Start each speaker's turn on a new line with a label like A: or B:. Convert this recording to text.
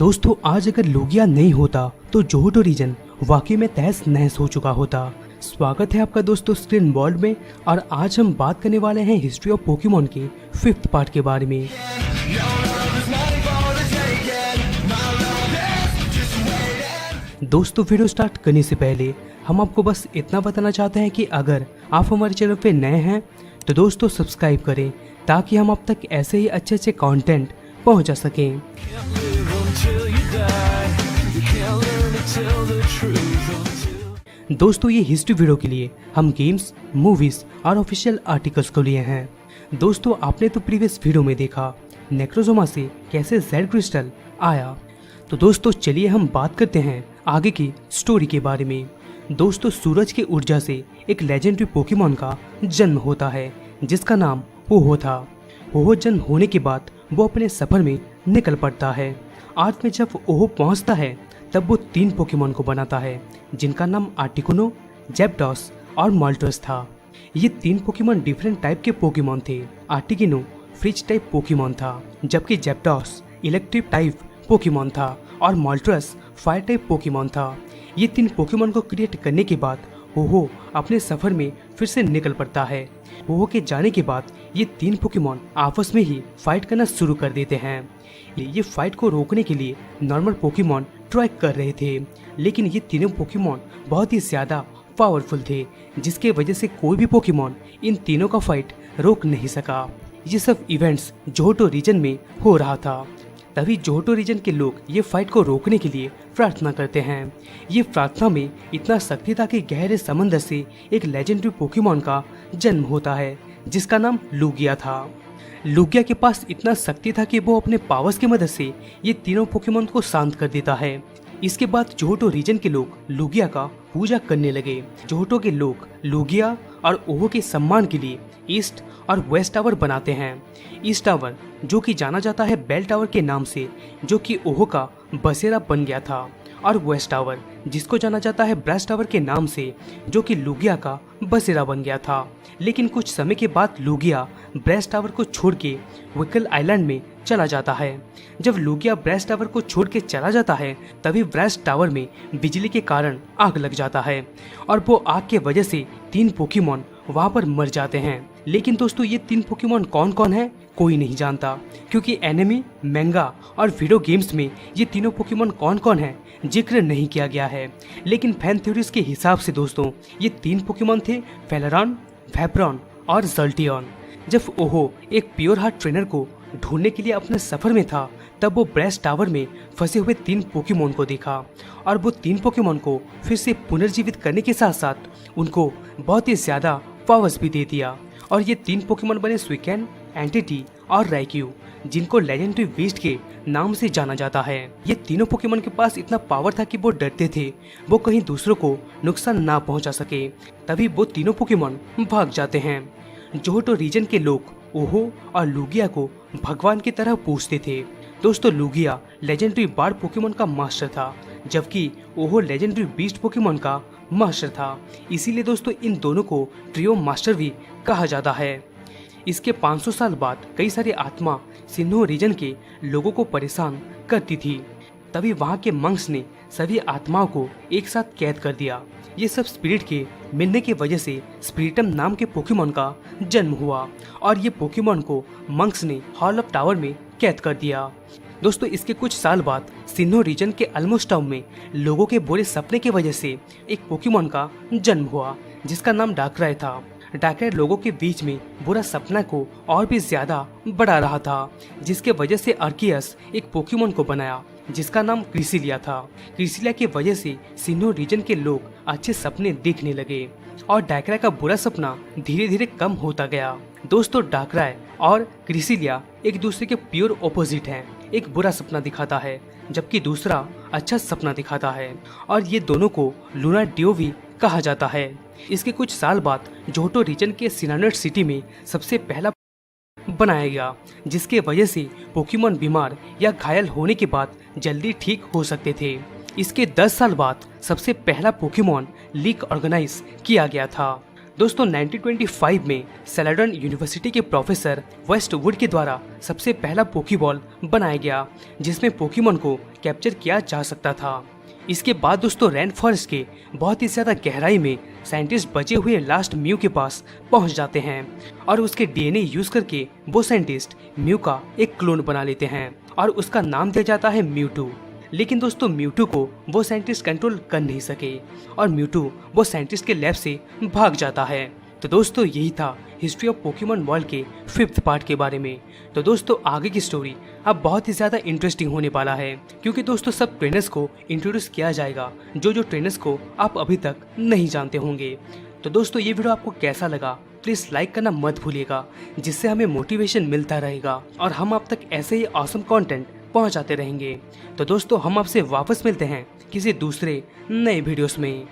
A: दोस्तों आज अगर लुगिया नहीं होता तो जोहोटो रीजन वाकई में तहस नहस हो चुका होता। स्वागत है आपका दोस्तों स्क्रीन वर्ल्ड में और आज हम बात करने वाले हैं हिस्ट्री ऑफ पोकेमॉन के 5th पार्ट के बारे में। दोस्तों वीडियो स्टार्ट करने से पहले हम आपको बस इतना बताना चाहते हैं कि अगर आप हमारे चैनल पे नए हैं तो दोस्तों सब्सक्राइब करें ताकि हम आप तक ऐसे ही अच्छे कंटेंट पहुंचा सकें। दोस्तों ये हिस्ट्री वीडियो के लिए हम गेम्स, मूवीज और ऑफिशियल आर्टिकल्स को लिए हैं। दोस्तों आपने तो प्रीवियस वीडियो में देखा नेक्रोजोमा से कैसे जेड क्रिस्टल आया, तो दोस्तों चलिए हम बात करते हैं आगे की स्टोरी के बारे में। दोस्तों सूरज की ऊर्जा से एक लेजेंडरी पोकेमॉन का जन्म होता है जिसका नाम हो-हो था। हो-हो जन्म होने के बाद वो अपने सफर में निकल पड़ता है। अर्थ में जब ओहो पहुंचता है तब वो 3 पोकेमॉन को बनाता है जिनका नाम आर्टिकुनो, जैप्डॉस और मॉल्टस था। ये 3 पोकेमॉन डिफरेंट टाइप के पोकेमॉन थे। आर्टिकुनो फ्रिज टाइप पोकेमॉन था, जबकि जैप्डॉस इलेक्ट्रिक टाइप पोकेमॉन था और मॉल्टस फायर टाइप पोकेमॉन था। ये 3 पोकेमॉन को क्रिएट करने के बाद हो अपने सफर में फिर से निकल पड़ता है। हो के जाने के बाद ये 3 पोकेमॉन आपस में ही फाइट करना शुरू कर देते हैं। ये फाइट को रोकने के लिए नॉर्मल पोकेमॉन ट्राई कर रहे थे, लेकिन ये तीनों पोकेमॉन बहुत ही ज्यादा पावरफुल थे जिसके वजह से कोई भी पोकेमॉन इन तीनों का फाइट रोक नहीं सका। ये सब इवेंट्स जोहोटो रीजन में हो रहा था। तभी जोहोटो रीजन के लोग ये फाइट को रोकने के लिए प्रार्थना करते हैं। ये प्रार्थना में इतना शक्ति था कि गहरे समंदर से एक लेजेंडरी पोकेमॉन का जन्म होता है जिसका नाम लुगिया था। लुगिया के पास इतना शक्ति था कि वो अपने पावर्स की मदद से ये तीनों पोकेमॉन को शांत कर देता है। इसके बाद जोहोटो रीजन के लोग लुगिया का पूजा करने लगे। जोहोटो के लोग लुगिया और ओहो के सम्मान के लिए ईस्ट और वेस्ट टावर बनाते हैं। ईस्ट टावर जो कि जाना जाता है बेल टावर के नाम से, जो कि ओहो का बसेरा बन गया था, और वेस्ट टावर जिसको जाना जाता है ब्रास टावर के नाम से, जो कि लुगिया का बसेरा बन गया था। लेकिन कुछ समय के बाद लुगिया ब्रास टावर को छोड़ के विकल आइलैंड में चला जाता है। जब लुगिया ब्रास टावर को छोड़ के चला जाता है तभी ब्रास टावर में बिजली के कारण आग लग जाता है और वो आग के वजह से 3 पोकेमॉन वहाँ पर मर जाते हैं। लेकिन दोस्तों ये 3 पोकेमॉन कौन कौन है कोई नहीं जानता, क्योंकि एनिमे, मैंगा और वीडियो गेम्स में ये तीनों पोकेमॉन कौन कौन है जिक्र नहीं किया गया है। लेकिन फैन थ्योरीज के हिसाब से दोस्तों ये 3 पोकेमॉन थे, फेलरॉन, वेब्रॉन और जल्टियन। जब ओहो एक प्योर हार्ट ट्रेनर को ढूंढने के लिए अपने सफर में था तब वो ब्रास टावर में फंसे हुए 3 पोकेमॉन को देखा और वो 3 पोकेमॉन को फिर से पुनर्जीवित करने के साथ साथ उनको बहुत ही ज्यादा पावर्स भी दे दिया। और ये 3 पोकेमॉन बने स्विकैन, एंटिटी और राइक्यू, जिनको लेजेंडरी बीस्ट के नाम से जाना जाता है। ये तीनों पोकेमॉन के पास इतना पावर था कि वो डरते थे वो कहीं दूसरों को नुकसान ना पहुंचा सके, तभी वो तीनों पोकेमॉन भाग जाते हैं। जोहोटो रीजन के लोग ओहो और लुगिया को भगवान की तरह पूजते थे। दोस्तों लुगिया लेजेंडरी बार्ड पोकेमॉन का मास्टर था, जबकि ओहो लेजेंडरी बीस्ट पोकेमॉन का मास्टर था। इसीलिए दोस्तों इन दोनों को ट्रियो मास्टर भी कहा जाता है। इसके 500 साल बाद कई सारी आत्मा सिन्हो रीजन के लोगों को परेशान करती थी। तभी वहाँ के मंक्स ने सभी आत्माओं को एक साथ कैद कर दिया। ये सब स्पिरिट के मिलने की वजह से स्पिरिटम नाम के पोकेमॉन का जन्म हुआ और ये पोकेमॉन को मंक्स ने हॉल ऑफ टावर में कैद कर दिया। दोस्तों इसके कुछ साल बाद सिन्हो रीजन के अल्मोस्ट टाउन में लोगों के बुरे सपने की वजह से एक पोकेमॉन का जन्म हुआ जिसका नाम डाकराय था। डाकराय लोगों के बीच में बुरा सपना को और भी ज्यादा बढ़ा रहा था, जिसके वजह से अर्कियस एक पोकेमॉन को बनाया जिसका नाम क्रिसिलिया था। क्रिसिलिया की वजह से सिन्हो रीजन के लोग अच्छे सपने देखने लगे और डाकराय का बुरा सपना धीरे धीरे कम होता गया। दोस्तों डाकराय और क्रिसिलिया एक दूसरे के प्योर ऑपोजिट हैं। एक बुरा सपना दिखाता है जबकि दूसरा अच्छा सपना दिखाता है और ये दोनों को लूना डियो भी कहा जाता है। इसके कुछ साल बाद जोहोटो रीजन के सिनानेट सिटी में सबसे पहला बनाया गया, जिसके वजह से पोकेमॉन बीमार या घायल होने के बाद जल्दी ठीक हो सकते थे। इसके 10 साल बाद सबसे पहला पोकेमॉन लीग ऑर्गेनाइज किया गया था। दोस्तों 1925 में सेलेडन यूनिवर्सिटी के प्रोफेसर वेस्टवुड के द्वारा सबसे पहला पोकीबॉल बनाया गया जिसमें पोकेमॉन को कैप्चर किया जा सकता था। इसके बाद दोस्तों रेन फॉरेस्ट के बहुत ही ज्यादा गहराई में साइंटिस्ट बचे हुए लास्ट म्यू के पास पहुंच जाते हैं और उसके डीएनए यूज करके वो साइंटिस्ट म्यू का एक क्लोन बना लेते हैं और उसका नाम दिया जाता है म्यूटू। लेकिन दोस्तों म्यूटू को वो साइंटिस्ट कंट्रोल कर नहीं सके और म्यूटू वो साइंटिस्ट के लैब से भाग जाता है। तो दोस्तों यही था हिस्ट्री ऑफ पोकेमॉन वर्ल्ड के 5th पार्ट के बारे में। तो दोस्तों आगे की स्टोरी अब बहुत ही ज़्यादा इंटरेस्टिंग होने वाला है क्योंकि दोस्तों सब ट्रेनर्स को इंट्रोड्यूस किया जाएगा जो ट्रेनर्स को आप अभी तक नहीं जानते होंगे। तो दोस्तों ये वीडियो आपको कैसा लगा प्लीज़ लाइक करना मत भूलिएगा, जिससे हमें मोटिवेशन मिलता रहेगा और हम आप तक ऐसे ही ऑसम कंटेंट पहुंचाते रहेंगे। तो दोस्तों हम आपसे वापस मिलते हैं किसी दूसरे नए वीडियोस में।